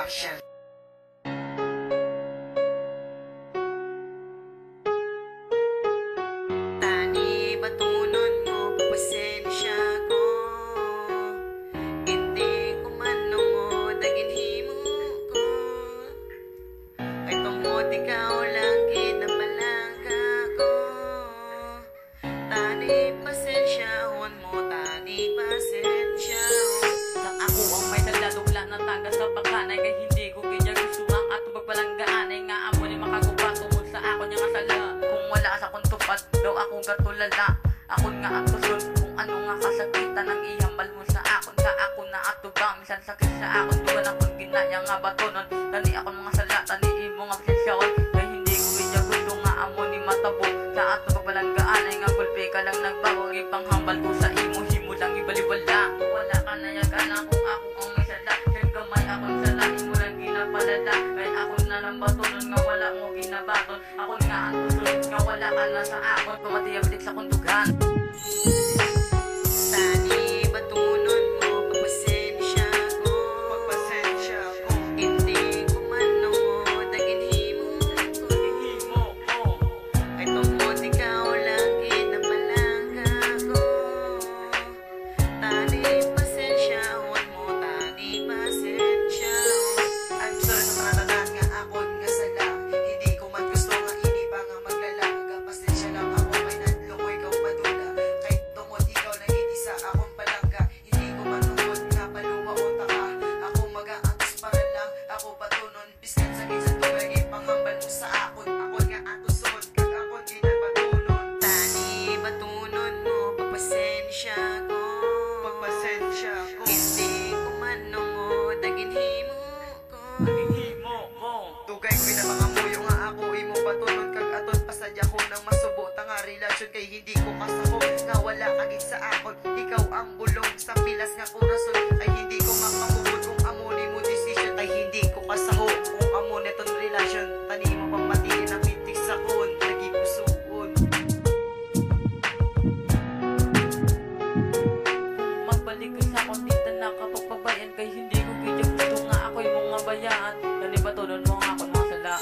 Production. Tani batunon mo, papasensya ko. Hindi ko manungod, naginhimo ko. Kay tungod ikaw lang ginapalangga ko. Tani pasensyaon mo, tani pasensya. Sang ako ang may daladugla na tagas sa pagkanay, kay hindi ko ganyan gusto ang atong pagpalanggaan. Ay nga amo ni makagupa tungod sa ako niya kasala. Kung wala sa kong tupad, daw akong katulala. Akon nga ang tusun, kung ano nga kasakitan ang ihambal mo sa akon. Sa ako na atubang, misan sakit sa akon. Tugan akong ginaya nga batonon. Tani akong mga sala, tani imo nga pasensyaon. Kay hindi ko ganyan gusto nga amo ni matabo. Sa atong pagpalanggaan ay nga gulpe ka lang nagbago. Ipanghambal ko sa imo, himo lang ibaliwala. Wala ka na yagan kung ako ang may sala. Siyang gamay akong sala, imo lang ginapalala. Kay ako na lang batonon nga wala mo ginabaton. Ako nga ang tusun, nga wala ka na sa akon. Kumatiyabalik sa kundugan. Tani batunon mo, pagpasensya ko. Pagpasensya ko. Hindi ko manungod, naginhimo ko. Ay tungod ikaw lang ginapalangga ko. Tani pasensyaon mo, tani pasensya. I'm sorry sa mga tanan nga akon nga sala. Hindi ko man gusto nga ini pa nga maglalaga. Pasensya lang ako may nadlo ko ikaw madula. Kahit tungod ikaw na hindi sa akong palangga. Hindi ko man tungod nga paluwa o taka. Ako mag-aantos para lang ako patunon. Biskan sa kinsa tugay ipanghambal mo sa akon. Akon nga antusod kag akon ginapatunon. Tani batunon mo, pagpasensya ko. Pagpasensya ko. Hindi ko manungod, naginhimo ko. Tugay ko na mga muyo nga ako imo patunon kag aton pasadya ko nang masubo ta nga relasyon kay hindi ko kasako nga wala kagit sa akon. Ikaw ang bulong sa pilas nga korason kay hindi ko makahubot kung amo nimo decision kay hindi ko kasaho kung amo neton relasyon tani mo pamatiin ang itik sa kon nagipusuon. Magbalik ka sa akong dita na kapagpabayan kay hindi ko ganyan gusto nga ako'y mga bayaan. Dali batunon mo nga ako mga sala.